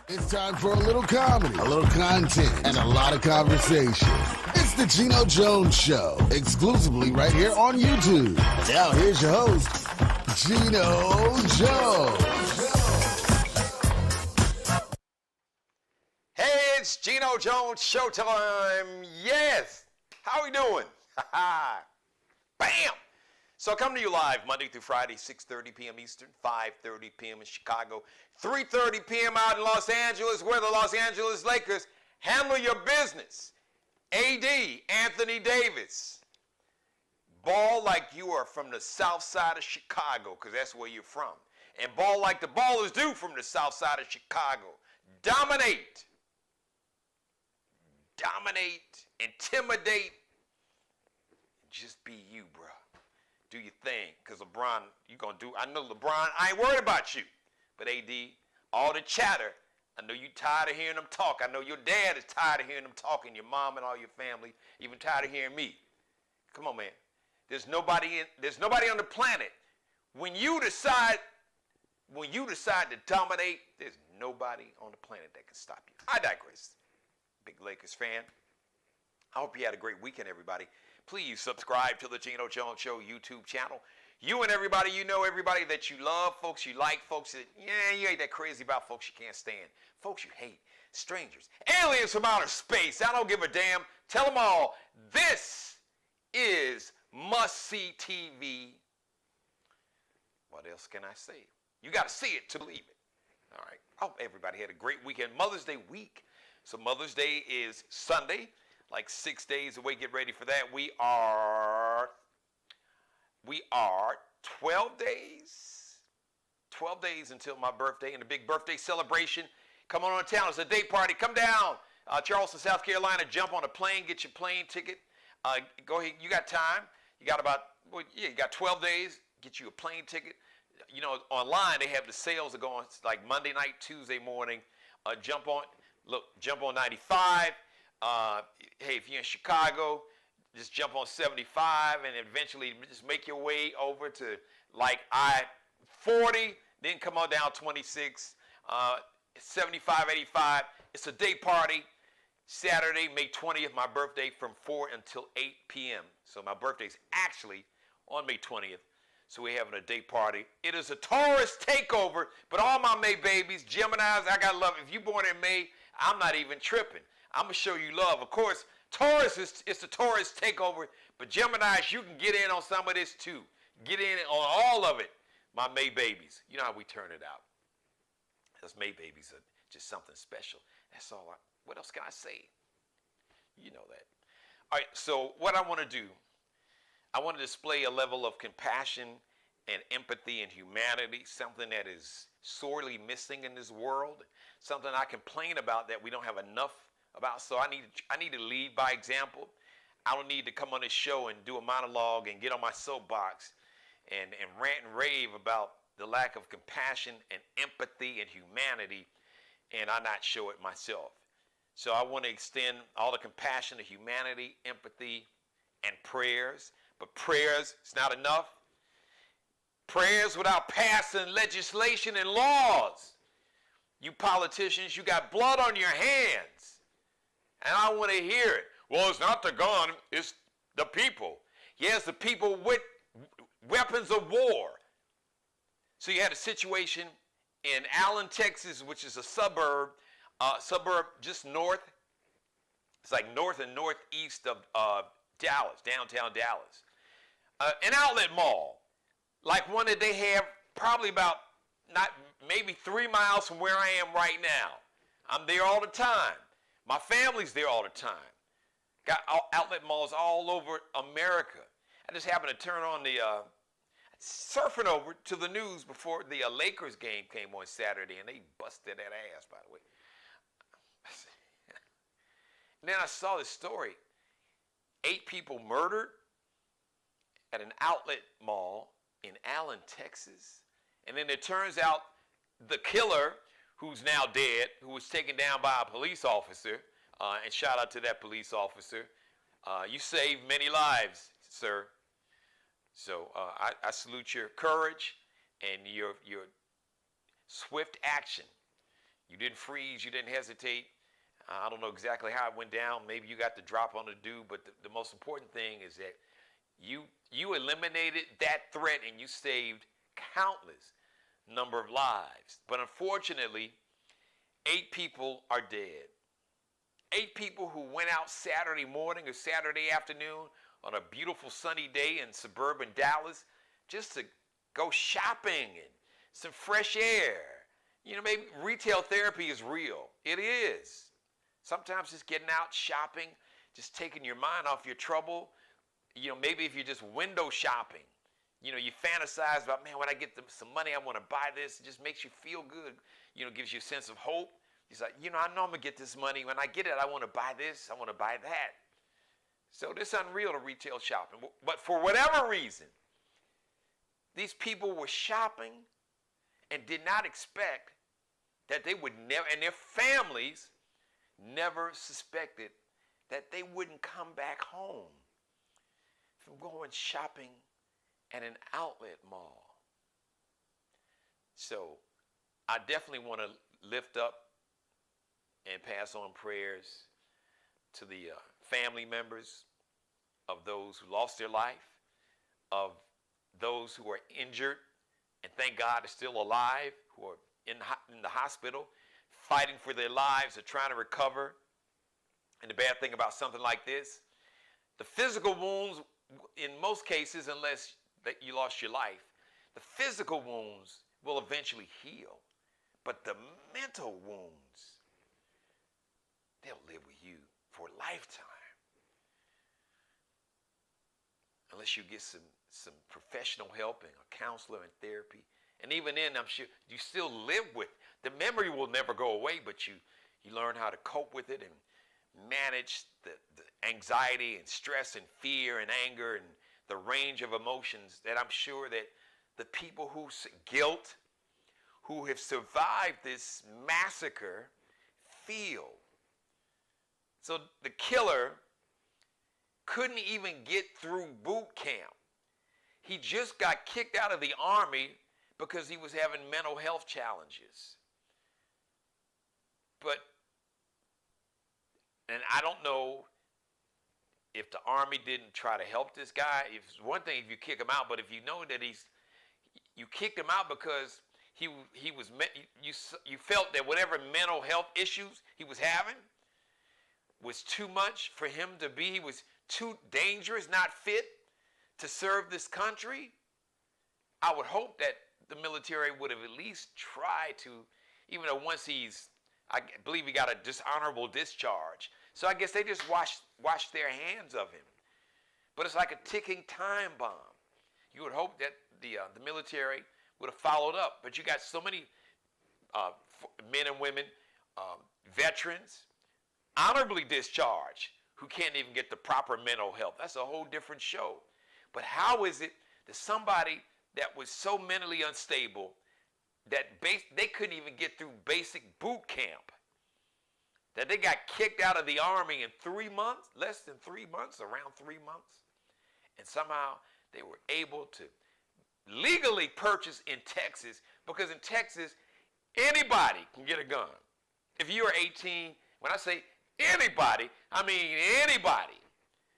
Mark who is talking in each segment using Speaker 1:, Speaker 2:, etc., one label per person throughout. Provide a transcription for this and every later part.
Speaker 1: It's time for a little comedy, a little content, and a lot of conversation. It's the Geno Jones Show, exclusively right here on YouTube. Now here's your host, Geno Jones.
Speaker 2: Hey, it's Geno Jones Showtime. Yes. How we doing? Bam. So I come to you live Monday through Friday, 6:30 p.m. Eastern, 5:30 p.m. in Chicago, 3:30 p.m. out in Los Angeles, where the Los Angeles Lakers handle your business. AD, Anthony Davis. Ball like you are from the south side of Chicago, because that's where you're from. And ball like the ballers do from the south side of Chicago. Dominate. Intimidate. Just be you, bro. Do your thing, because LeBron, I know LeBron, I ain't worried about you. But AD, all the chatter, I know you tired of hearing them talk. I know your dad is tired of hearing them talk, and your mom and all your family even tired of hearing me. Come on, man. There's nobody on the planet. When you decide to dominate, there's nobody on the planet that can stop you. I digress. Big Lakers fan. I hope you had a great weekend, everybody. Please subscribe to the Geno Jones Show YouTube channel. You and everybody you know, everybody that you love, folks you like, folks that, you ain't that crazy about, folks you can't stand, folks you hate, strangers, aliens from outer space. I don't give a damn. Tell them all, this is must-see TV. What else can I say? You got to see it to believe it. All right. I hope everybody had a great weekend. Mother's Day week. So Mother's Day is Sunday. Like 6 days away. Get ready for that. We are 12 days until my birthday and the big birthday celebration. Come on town. It's a day party. Come down. Charleston, South Carolina. Jump on a plane. Get your plane ticket. Go ahead. You got time. You got you got 12 days. Get you a plane ticket. You know, online they have the sales are going like Monday night, Tuesday morning. Jump on 95. Hey, if you're in Chicago, just jump on 75 and eventually just make your way over to like I-40, then come on down 26, 75, 85. It's a day party. Saturday, May 20th, my birthday from 4 until 8 p.m. So my birthday's actually on May 20th. So we're having a day party. It is a Taurus takeover, but all my May babies, Geminis, I got to love it. If you're born in May, I'm not even tripping. I'm going to show you love. Of course, Taurus it's the Taurus takeover, but Geminis, you can get in on some of this too. Get in on all of it. My May babies. You know how we turn it out. Those May babies are just something special. That's all. What else can I say? You know that. All right, so what I want to do, I want to display a level of compassion and empathy and humanity, something that is sorely missing in this world, something I complain about that we don't have enough about. So I need to lead by example. I don't need to come on this show and do a monologue and get on my soapbox and rant and rave about the lack of compassion and empathy and humanity and I not show it myself. So I want to extend all the compassion, the humanity, empathy, and prayers. But prayers, it's not enough. Prayers without passing legislation and laws. You politicians, you got blood on your hands. And I want to hear it. Well, it's not the gun, it's the people. Yes, the people with weapons of war. So you had a situation in Allen, Texas, which is a suburb just north. It's like north and northeast of Dallas, downtown Dallas. An outlet mall, like one that they have probably about maybe 3 miles from where I am right now. I'm there all the time. My family's there all the time. Got outlet malls all over America. I just happened to turn on surfing over to the news before the Lakers game came on Saturday, and they busted that ass, by the way. And then I saw this story. 8 people murdered at an outlet mall in Allen, Texas. And then it turns out the killer, who's now dead, who was taken down by a police officer, and shout out to that police officer. You saved many lives, sir. So I salute your courage and your swift action. You didn't freeze. You didn't hesitate. I don't know exactly how it went down. Maybe you got the drop on the dude, but the most important thing is that you eliminated that threat and you saved countless number of lives. But unfortunately, 8 people are dead. 8 people who went out Saturday morning or Saturday afternoon on a beautiful sunny day in suburban Dallas just to go shopping and some fresh air. You know, maybe retail therapy is real. It is. Sometimes just getting out shopping, just taking your mind off your trouble. You know, maybe if you're just window shopping, you know, you fantasize about, man, when I get some money, I want to buy this. It just makes you feel good. You know, gives you a sense of hope. He's like, you know, I know I'm going to get this money. When I get it, I want to buy this. I want to buy that. So this is unreal to retail shopping. But for whatever reason, these people were shopping and did not expect that they would never, and their families never suspected that they wouldn't come back home from going shopping at an outlet mall. So I definitely want to lift up and pass on prayers to the family members of those who lost their life, of those who are injured and thank God are still alive, who are in the hospital fighting for their lives or trying to recover. And the bad thing about something like this, the physical wounds, in most cases, unless that you lost your life, the physical wounds will eventually heal. But the mental wounds, they'll live with you for a lifetime. Unless you get some professional help and a counselor and therapy. And even then, I'm sure you still live with, the memory will never go away, but you learn how to cope with it and manage the anxiety and stress and fear and anger and the range of emotions that I'm sure that the people whose guilt, who have survived this massacre, feel. So the killer couldn't even get through boot camp. He just got kicked out of the army because he was having mental health challenges. And I don't know if the army didn't try to help this guy. It's one thing if you kick him out, but if you know that you kicked him out because you felt that whatever mental health issues he was having was too much for him to be. He was too dangerous, not fit to serve this country. I would hope that the military would have at least tried to, even though once I believe he got a dishonorable discharge. So I guess they just washed their hands of him. But it's like a ticking time bomb. You would hope that the military would have followed up. But you got so many men and women, veterans, honorably discharged, who can't even get the proper mental health. That's a whole different show. But how is it that somebody that was so mentally unstable that they couldn't even get through basic boot camp, that they got kicked out of the army in 3 months, less than 3 months, around 3 months, and somehow they were able to legally purchase in Texas, because in Texas, anybody can get a gun. If you are 18, when I say anybody, I mean anybody.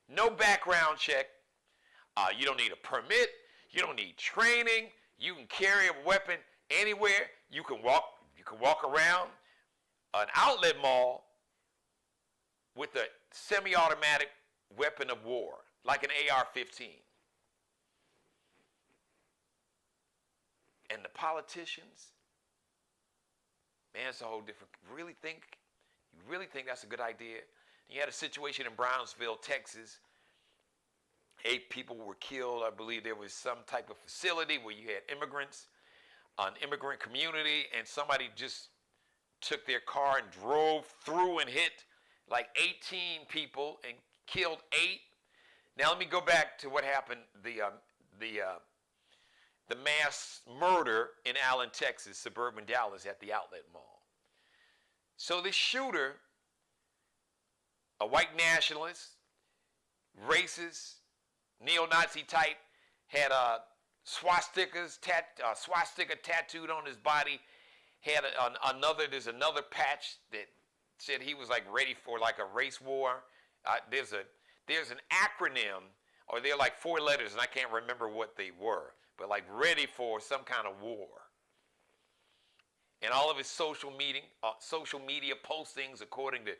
Speaker 2: No background check. You don't need a permit. You don't need training. You can carry a weapon anywhere. You can walk around an outlet mall with a semi-automatic weapon of war, like an AR-15. And the politicians, man, it's a whole different. You really think that's a good idea? You had a situation in Brownsville, Texas. 8 people were killed. I believe there was some type of facility where you had immigrants, an immigrant community, and somebody just took their car and drove through and hit like 18 people and killed 8. Now let me go back to what happened, the mass murder in Allen, Texas, suburban Dallas, at the outlet mall. So this shooter, a white nationalist, racist, neo-Nazi type, had swastika tattooed on his body, had there's another patch that said he was like ready for like a race war. There's an acronym, or they're like 4 letters, and I can't remember what they were, but like ready for some kind of war. And all of his social media postings, according to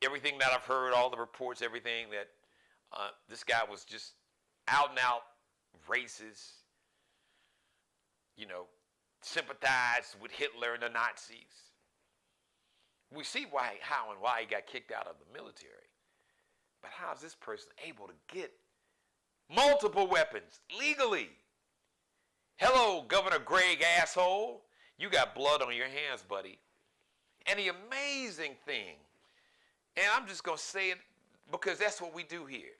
Speaker 2: everything that I've heard, all the reports, everything, that this guy was just out and out racist, sympathized with Hitler and the Nazis. We see how and why he got kicked out of the military. But how is this person able to get multiple weapons legally? Hello, Governor Greg asshole. You got blood on your hands, buddy. And the amazing thing, and I'm just going to say it because that's what we do here.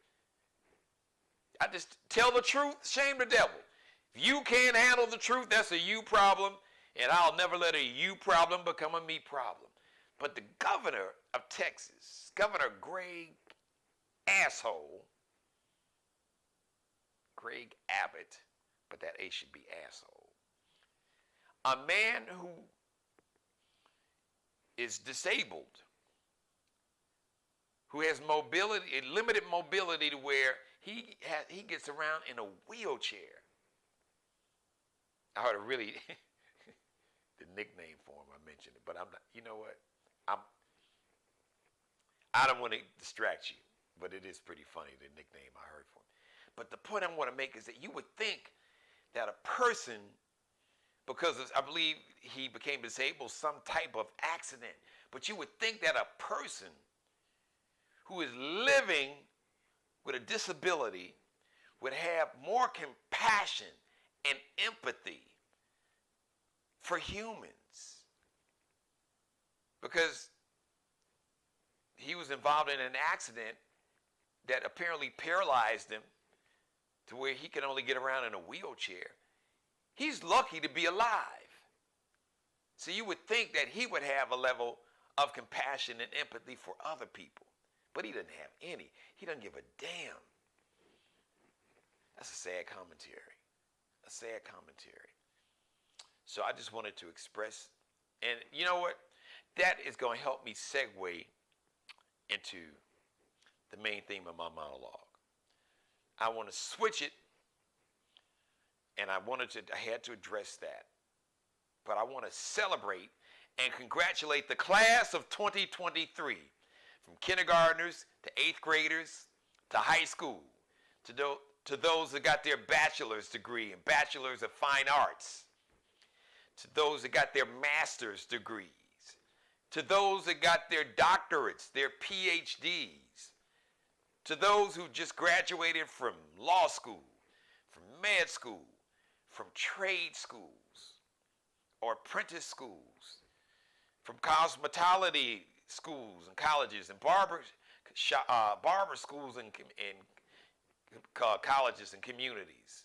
Speaker 2: I just tell the truth, shame the devil. If you can't handle the truth, that's a you problem, and I'll never let a you problem become a me problem. But the governor of Texas, Governor Greg asshole, Greg Abbott, but that A should be asshole. A man who is disabled, who has mobility, limited mobility, to where he gets around in a wheelchair. I heard a really the nickname for him, I mentioned it, but I'm not. You know what? I don't want to distract you, but it is pretty funny, the nickname I heard for him. But the point I want to make is that you would think that a person, because I believe he became disabled, some type of accident, but you would think that a person who is living with a disability would have more compassion and empathy for humans, because he was involved in an accident that apparently paralyzed him to where he can only get around in a wheelchair. He's lucky to be alive. So you would think that he would have a level of compassion and empathy for other people, but he doesn't have any. He doesn't give a damn. That's a sad commentary. A sad commentary. So I just wanted to express, and you know what? That is going to help me segue into the main theme of my monologue. I want to switch it, and I had to address that. But I want to celebrate and congratulate the class of 2023, from kindergartners to 8th graders to high school, to those that got their bachelor's degree and bachelor's of fine arts, to those that got their master's degrees, to those that got their doctorates, their PhDs, to those who just graduated from law school, from med school, from trade schools or apprentice schools, from cosmetology schools and colleges and barber schools and colleges and communities,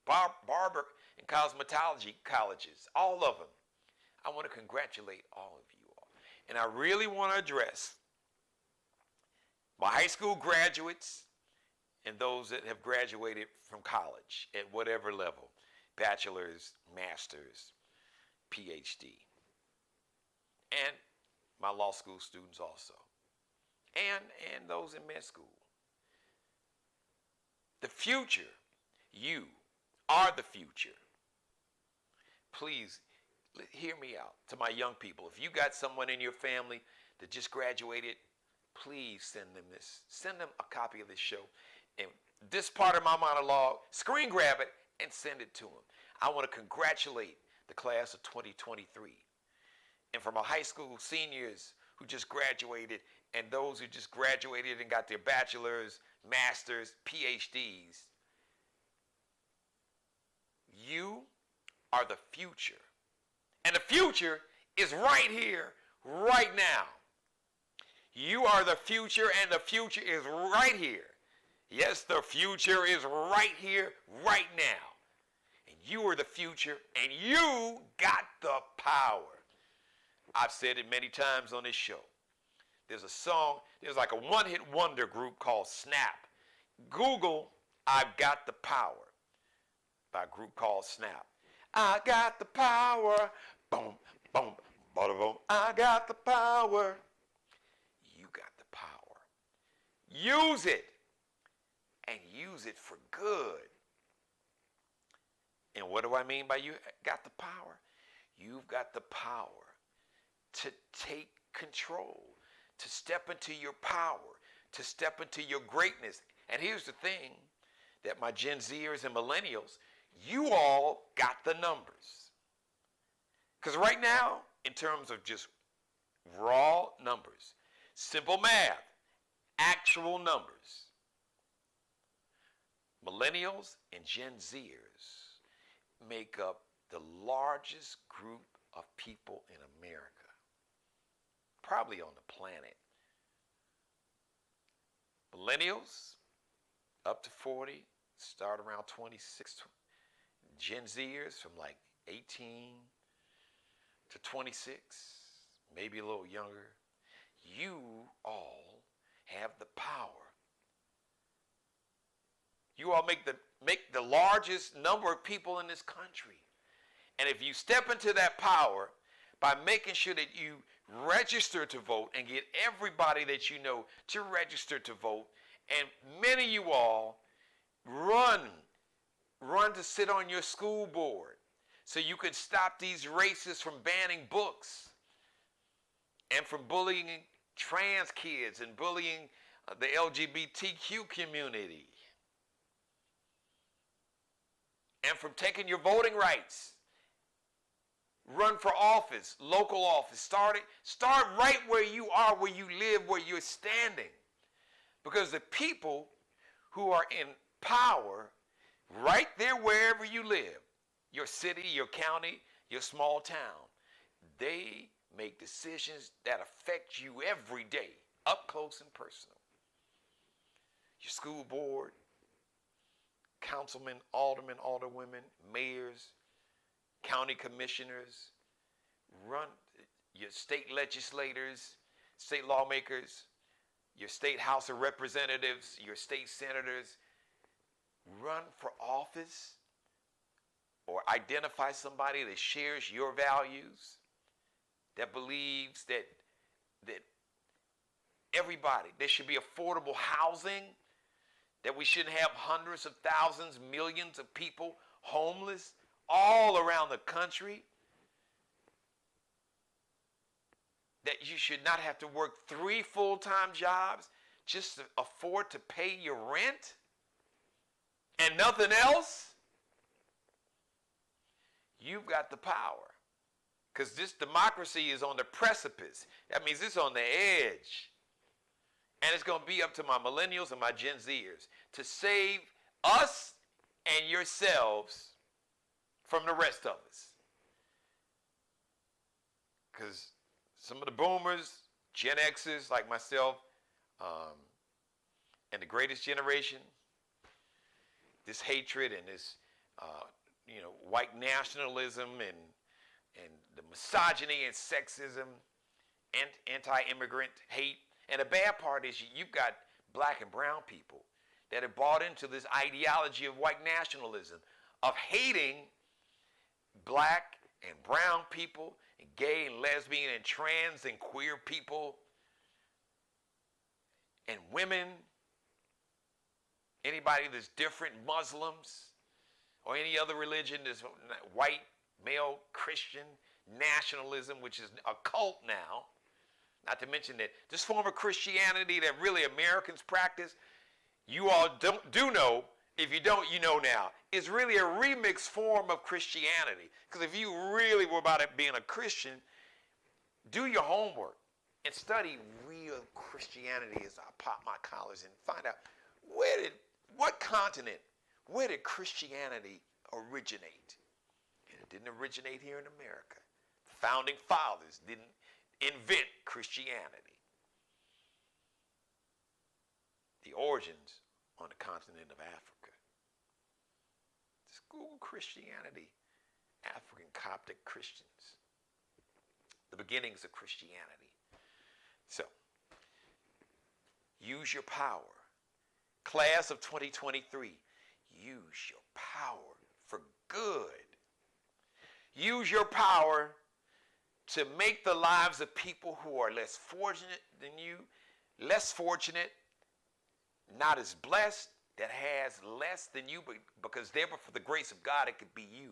Speaker 2: barber and cosmetology colleges, all of them. I want to congratulate all of you all. And I really want to address my high school graduates and those that have graduated from college at whatever level, bachelor's, master's, PhD, and my law school students also, and those in med school. The future, you are the future. Please hear me out. To my young people, if you got someone in your family that just graduated, please send them this. Send them a copy of this show. And this part of my monologue, screen grab it and send it to them. I want to congratulate the class of 2023. And for my high school seniors who just graduated, and those who just graduated and got their bachelor's, master's, PhDs, you are the future. And the future is right here, right now. You are the future, and the future is right here. Yes, the future is right here, right now. And you are the future, and you got the power. I've said it many times on this show. There's a song, there's like a one-hit wonder group called Snap. Google, I've Got the Power, by a group called Snap. I got the power, boom, Boom, bada boom. I got the power. You got the power. Use it. And use it for good. And what do I mean by you got the power? You've got the power to take control, to step into your power, to step into your greatness. And here's the thing that my Gen Zers and millennials, you all got the numbers. Because right now, in terms of just raw numbers, simple math, actual numbers, millennials and Gen Zers make up the largest group of people in America, probably on the planet. Millennials, up to 40, start around 26. Gen Zers from like 18 to 26, maybe a little younger. You all have the power. You all make the largest number of people in this country. And if you step into that power by making sure that you register to vote and get everybody that you know to register to vote, and many of you all run to sit on your school board so you can stop these racists from banning books and from bullying trans kids and bullying the LGBTQ community and from taking your voting rights. Run for office, local office. Start right where you are, where you live, where you're standing. Because the people who are in power, right there wherever you live, your city, your county, your small town, they make decisions that affect you every day, up close and personal. Your school board, councilmen, aldermen, alderwomen, mayors, county commissioners, run your state legislators, state lawmakers, your state House of Representatives, your state senators, run for office or identify somebody that shares your values, that believes that everybody, there should be affordable housing, that we shouldn't have hundreds of thousands, millions of people homeless all around the country, that you should not have to work 3 full-time jobs just to afford to pay your rent and nothing else. You've got the power, because this democracy is on the precipice. That means it's on the edge. And it's going to be up to my millennials and my Gen Zers to save us and yourselves from the rest of us. Because some of the boomers, Gen Xers like myself, and the greatest generation, this hatred and this white nationalism and the misogyny and sexism and anti-immigrant hate. And the bad part is you've got black and brown people that have bought into this ideology of white nationalism, of hating black and brown people and gay and lesbian and trans and queer people and women, anybody that's different, Muslims or any other religion, that's white, male, Christian, nationalism, which is a cult now. Not to mention that this form of Christianity that really Americans practice, you all do know, if you don't, you know now, is really a remixed form of Christianity. Because if you really were about it being a Christian, do your homework and study real Christianity as I pop my collars and find out what continent, where did Christianity originate? And it didn't originate here in America. The founding fathers didn't invent Christianity. The origins on the continent of Africa. Just Google Christianity, African Coptic Christians. The beginnings of Christianity. So, use your power. Class of 2023, use your power for good. Use your power to make the lives of people who are less fortunate than you, less fortunate, not as blessed, that has less than you, but because therefore for the grace of God, it could be you.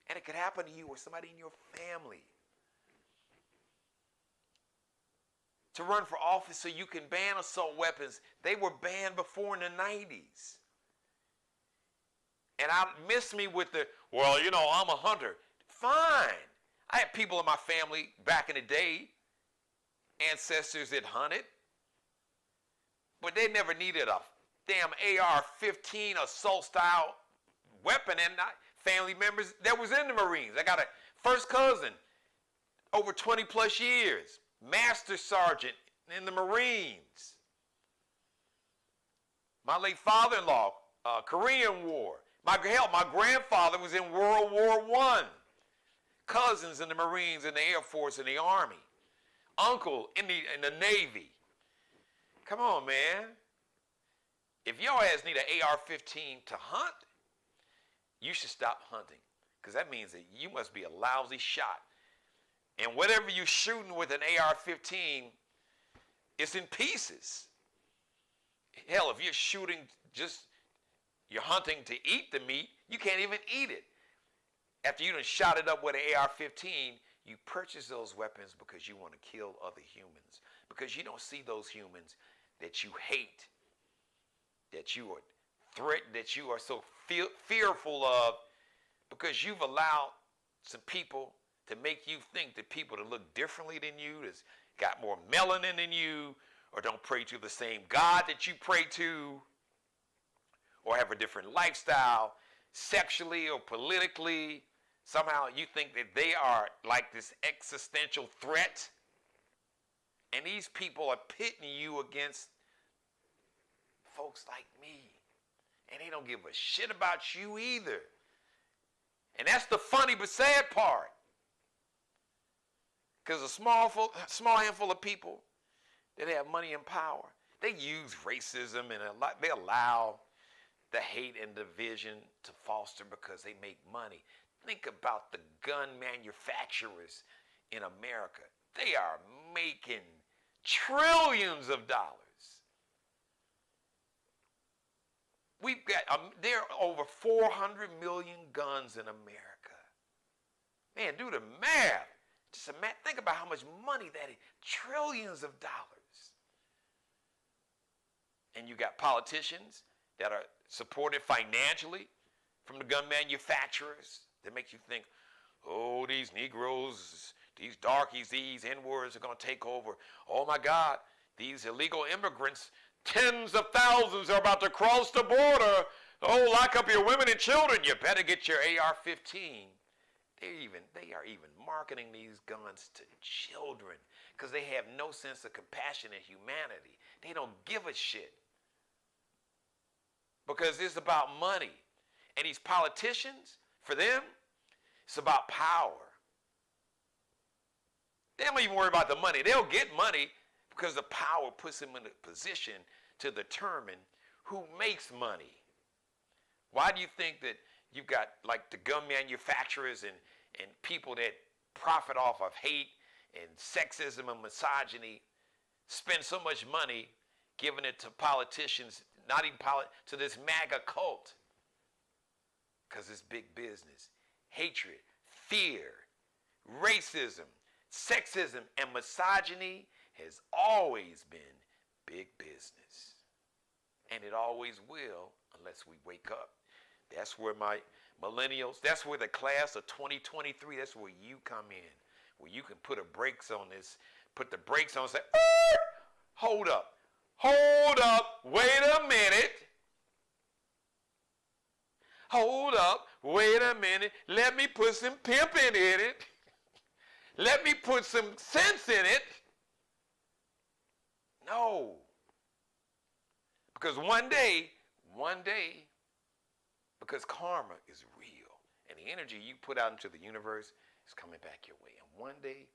Speaker 2: And it could happen to you or somebody in your family. To run for office so you can ban assault weapons. They were banned before in the 90s. And I miss me with the, well, you know, I'm a hunter. Fine. I had people in my family back in the day, ancestors that hunted, but they never needed a damn AR-15 assault-style weapon. And family members that was in the Marines. I got a first cousin, over 20 plus years, master sergeant in the Marines. My late father-in-law, Korean War. My grandfather was in World War I. Cousins in the Marines, in the Air Force, in the Army. Uncle in the Navy. Come on, man. If your ass need an AR-15 to hunt, you should stop hunting, because that means that you must be a lousy shot. And whatever you're shooting with an AR-15, it's in pieces. Hell, if you're shooting you're hunting to eat the meat, you can't even eat it. After you done shot it up with an AR-15, you purchase those weapons because you want to kill other humans, because you don't see those humans that you hate, that you are threatened, that you are so fearful of, because you've allowed some people to make you think that people that look differently than you, that's got more melanin than you, or don't pray to the same God that you pray to, or have a different lifestyle, sexually or politically, somehow you think that they are like this existential threat. And these people are pitting you against folks like me. And they don't give a shit about you either. And that's the funny but sad part. Because a small handful of people that have money and power, they use racism and they allow the hate and division to foster because they make money. Think about the gun manufacturers in America. They are making trillions of dollars. We've got, there are over 400 million guns in America. Man, do the math. Think about how much money that is. Trillions of dollars. And you got politicians that are supported financially from the gun manufacturers that make you think, oh, these Negroes, these darkies, these N-words are going to take over. Oh, my God, these illegal immigrants, tens of thousands are about to cross the border. Oh, lock up your women and children. You better get your AR-15. They are even marketing these guns to children because they have no sense of compassion and humanity. They don't give a shit because it's about money. And these politicians, for them, it's about power. They don't even worry about the money. They'll get money because the power puts them in a position to determine who makes money. Why do you think that you've got like the gun manufacturers and people that profit off of hate and sexism and misogyny spend so much money giving it to politicians, not even to this MAGA cult? Because it's big business. Hatred, fear, racism, sexism, and misogyny has always been big business. And it always will unless we wake up. That's where my millennials, that's where the class of 2023, that's where you come in. Where you can put the brakes on this, and say, hold up, wait a minute. Hold up, wait a minute. Let me put some pimping in it. Let me put some sense in it. No. Because one day, because karma is real, and the energy you put out into the universe is coming back your way. And one day,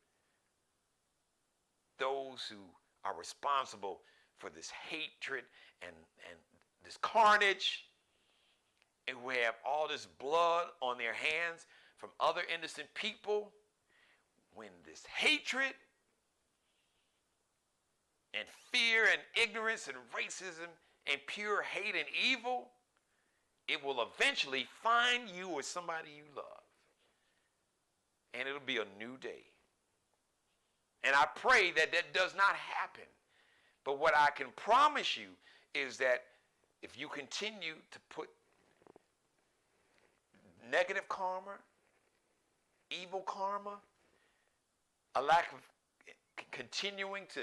Speaker 2: those who are responsible for this hatred and this carnage, and who have all this blood on their hands from other innocent people, when this hatred and fear and ignorance and racism and pure hate and evil, it will eventually find you or somebody you love. And it'll be a new day. And I pray that that does not happen. But what I can promise you is that if you continue to put negative karma, evil karma, a lack of continuing to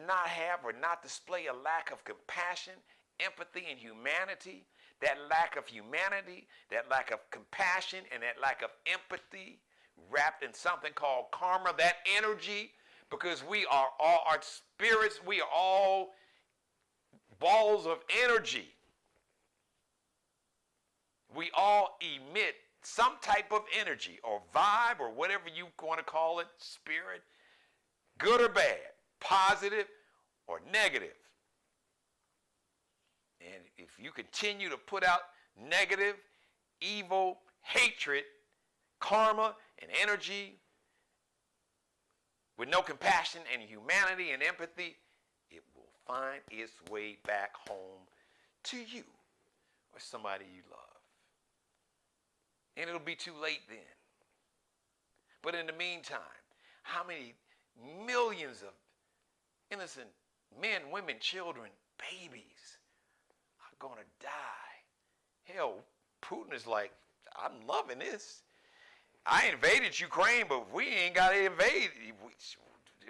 Speaker 2: not have or not display a lack of compassion, empathy, and humanity, that lack of humanity, that lack of compassion, and that lack of empathy wrapped in something called karma, that energy, because we are all, our spirits, we are all balls of energy. We all emit some type of energy or vibe or whatever you want to call it, spirit, good or bad, positive or negative. And if you continue to put out negative, evil, hatred, karma, and energy with no compassion and humanity and empathy, it will find its way back home to you or somebody you love. And it'll be too late then. But in the meantime, how many millions of innocent men, women, children, babies are going to die? Hell, Putin is like, I'm loving this. I invaded Ukraine, but we ain't got to invade.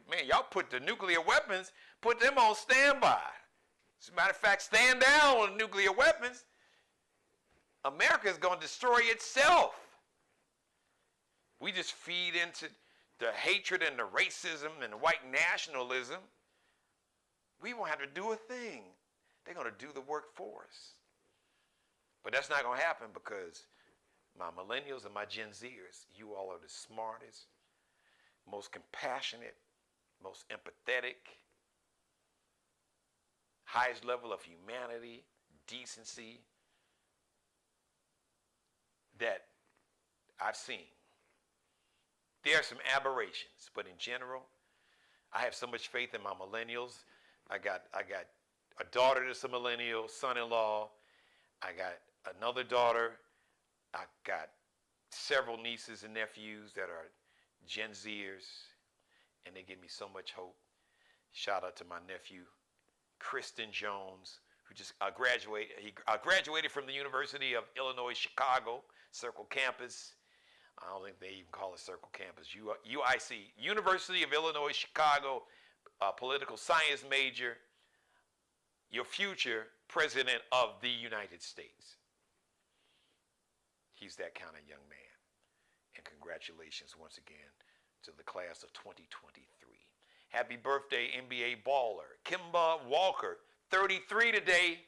Speaker 2: Man, y'all put the nuclear weapons, put them on standby. As a matter of fact, stand down on nuclear weapons. America is going to destroy itself. We just feed into the hatred and the racism and the white nationalism. We won't have to do a thing. They're going to do the work for us. But that's not going to happen because my millennials and my Gen Zers, you all are the smartest, most compassionate, most empathetic, highest level of humanity, decency that I've seen. There are some aberrations, but in general, I have so much faith in my millennials. I got a daughter that's a millennial, son-in-law. I got another daughter. I got several nieces and nephews that are Gen Zers, and they give me so much hope. Shout out to my nephew, Kristen Jones, who just graduated. He graduated from the University of Illinois, Chicago, Circle Campus. I don't think they even call it Circle Campus. UIC, University of Illinois, Chicago, political science major, your future president of the United States. He's that kind of young man. And congratulations once again to the class of 2023. Happy birthday, NBA baller, Kemba Walker, 33 today.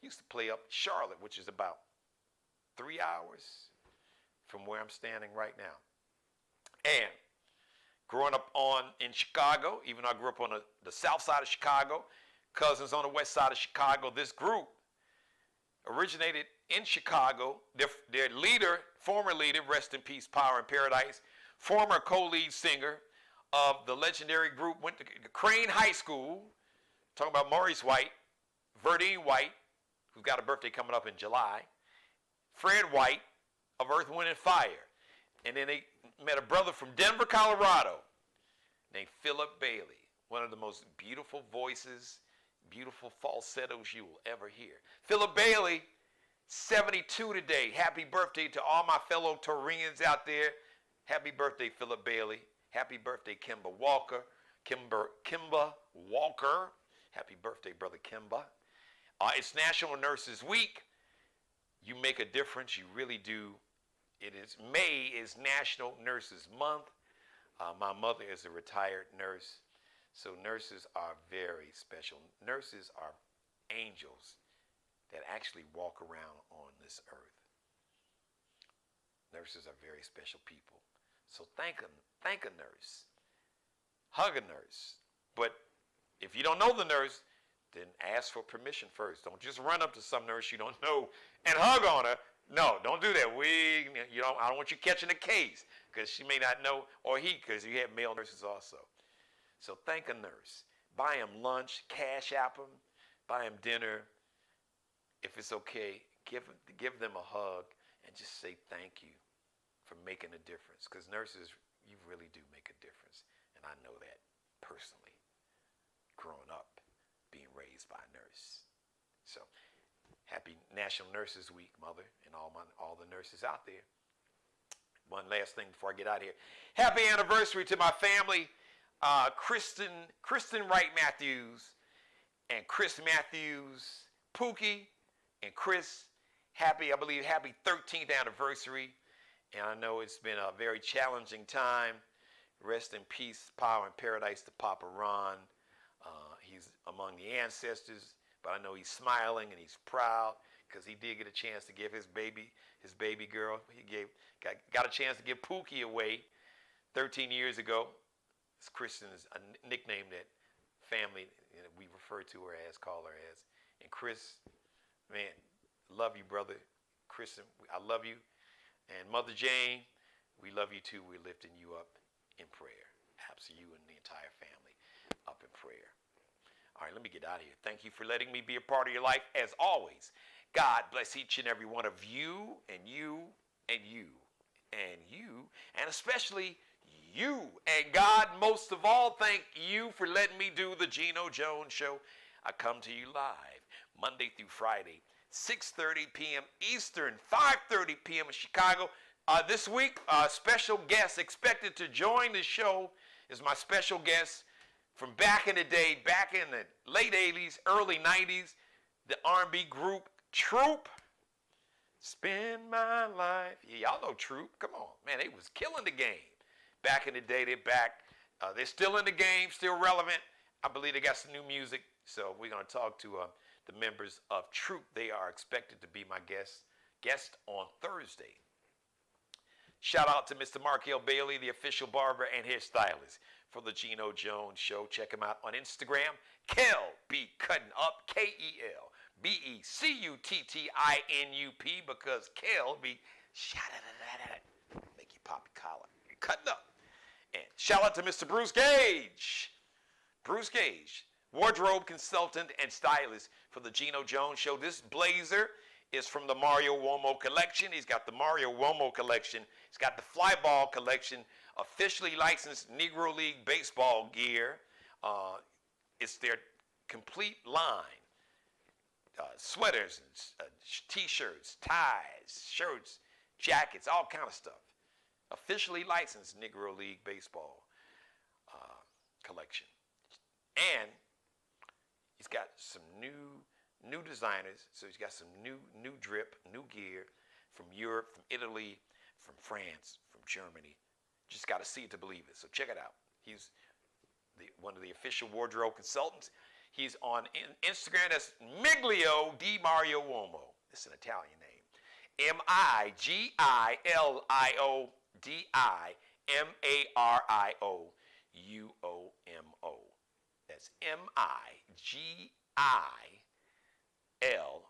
Speaker 2: Used to play up Charlotte, which is about 3 hours from where I'm standing right now. And growing up in Chicago, even though I grew up on the south side of Chicago, cousins on the west side of Chicago, this group originated in Chicago. Their leader, former leader, rest in peace, power in paradise, former co-lead singer of the legendary group, went to Crane High School, talking about Maurice White, Verdine White, who's got a birthday coming up in July, Fred White of Earth, Wind, and Fire. And then they met a brother from Denver, Colorado, named Philip Bailey, one of the most beautiful voices, beautiful falsettos you will ever hear. Philip Bailey, 72 today. Happy birthday to all my fellow Taurians out there. Happy birthday, Philip Bailey. Happy birthday, Kemba Walker. Kemba Walker. Happy birthday, brother Kemba. It's National Nurses Week. You make a difference. You really do. May is National Nurses Month. My mother is a retired nurse. So nurses are very special. Nurses are angels that actually walk around on this earth. Nurses are very special people. So thank a nurse. Hug a nurse. But if you don't know the nurse, then ask for permission first. Don't just run up to some nurse you don't know and hug on her. No, don't do that. I don't want you catching a case, because she may not know, or he, because you have male nurses also. So thank a nurse. Buy him lunch, cash app him, buy him dinner. If it's okay, give them a hug and just say thank you for making a difference. Because nurses, you really do make a difference. And I know that personally, growing up, being raised by a nurse. So happy National Nurses Week, Mother, and all the nurses out there. One last thing before I get out of here. Happy anniversary to my family, Kristen Wright Matthews and Chris Matthews, Pookie and Chris. Happy 13th anniversary. And I know it's been a very challenging time. Rest in peace, power and paradise to Papa Ron. He's among the ancestors, but I know he's smiling and he's proud because he did get a chance to give his baby girl. He got a chance to give Pookie away 13 years ago. It's Kristen is a nickname that family we refer to her as, call her as. And Chris, man, love you, brother. Kristen, I love you. And Mother Jane, we love you too. We're lifting you up in prayer. Absolutely, you and the entire family up in prayer. All right, let me get out of here. Thank you for letting me be a part of your life. As always, God bless each and every one of you and you and you and you, and especially you. And God, most of all, thank you for letting me do the Geno Jones Show. I come to you live Monday through Friday, 6:30 p.m. Eastern, 5:30 p.m. in Chicago. This week, a special guest expected to join the show is my special guest from back in the day, back in the late 80s, early 90s, the R&B group Troop. Spend my life. Yeah, y'all know Troop. Come on, man, they was killing the game. Back in the day, they're back. They're still in the game, still relevant. I believe they got some new music. So we're going to talk to the members of Troop. They are expected to be my guest on Thursday. Shout out to Mr. Markel Bailey, the official barber and hairstylist for the Geno Jones Show. Check him out on Instagram. Kel be cutting up, K-E-L. BECUTTINUP, because Kel be make you pop your collar. You're cutting up. And shout out to Mr. Bruce Gage. Bruce Gage, wardrobe consultant and stylist for the Geno Jones Show. This blazer is from the Mario Uomo collection. He's got the Mario Uomo collection. He's got the Fly Ball collection, officially licensed Negro League baseball gear. It's their complete line. Sweaters, and t-shirts, ties, shirts, jackets, all kind of stuff. Officially licensed Negro League baseball collection. And he's got some new designers. So he's got some new drip, new gear from Europe, from Italy, from France, from Germany. Just got to see it to believe it. So check it out. He's one of the official wardrobe consultants. He's on Instagram. That's Miglio Di Mario Uomo. It's an Italian name. MIGILIODIMARIOUOMO. That's MIGIL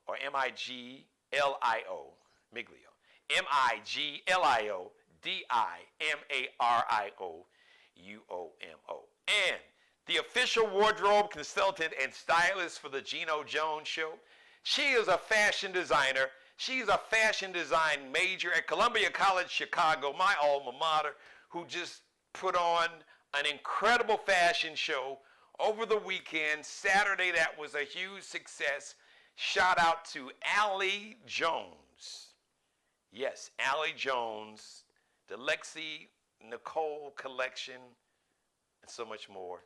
Speaker 2: or MIGLIO. Miglio. MIGLIODIMARIOUOMO. And the official wardrobe consultant and stylist for the Geno Jones Show. She is a fashion designer. She's a fashion design major at Columbia College Chicago, my alma mater, who just put on an incredible fashion show over the weekend. Saturday, that was a huge success. Shout out to Allie Jones. Yes, Allie Jones, the Lexi Nicole collection, and so much more.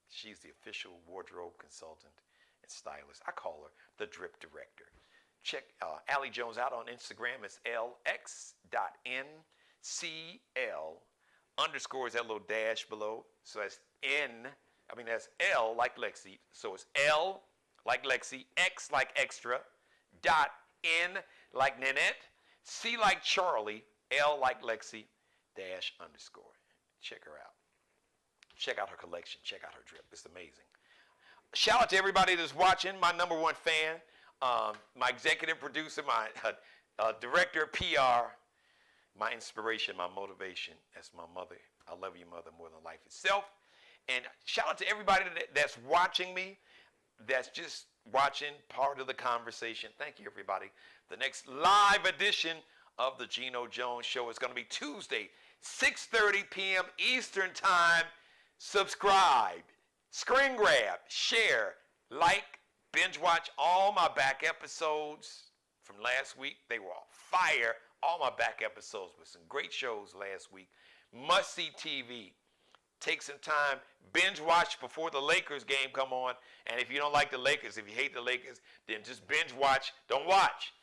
Speaker 2: She's the official wardrobe consultant and stylist. I call her the drip director. Check Allie Jones out on Instagram. It's lx.ncl_ is that little dash below. So that's that's L like Lexi. So it's L like Lexi, X like extra, dot N like Nanette, C like Charlie, L like Lexi, _ Check her out. Check out her collection. Check out her drip. It's amazing. Shout out to everybody that's watching. My number one fan, my executive producer, my director of PR, my inspiration, my motivation. That's my mother. I love you, mother, more than life itself. And shout out to everybody that's watching me, that's just watching part of the conversation. Thank you, everybody. The next live edition of the Geno Jones Show is going to be Tuesday, 6:30 p.m. Eastern Time. Subscribe, screen grab, share, like, binge watch all my back episodes from last week. They were on fire. All my back episodes with some great shows last week. Must-see TV. Take some time, binge watch before the Lakers game come on. And if you don't like the Lakers, if you hate the Lakers, then just binge watch. Don't watch.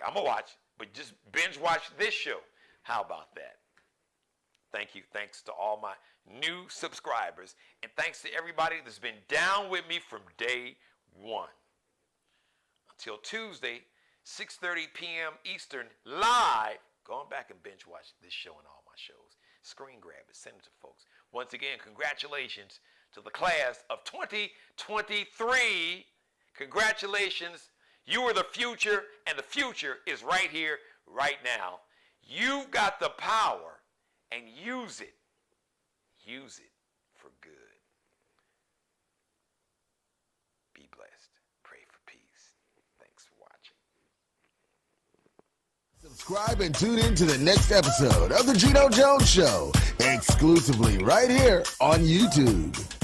Speaker 2: I'm going to watch, but just binge watch this show. How about that? Thank you. Thanks to all my new subscribers. And thanks to everybody that's been down with me from day one. Until Tuesday, 6:30 p.m. Eastern, live. Going back and binge watch this show and all my shows. Screen grab it. Send it to folks. Once again, congratulations to the class of 2023. Congratulations. You are the future, and the future is right here, right now. You've got the power, and use it. Use it for good. Be blessed. Pray for peace. Thanks for watching.
Speaker 1: Subscribe and tune in to the next episode of the Geno Jones Show, exclusively right here on YouTube.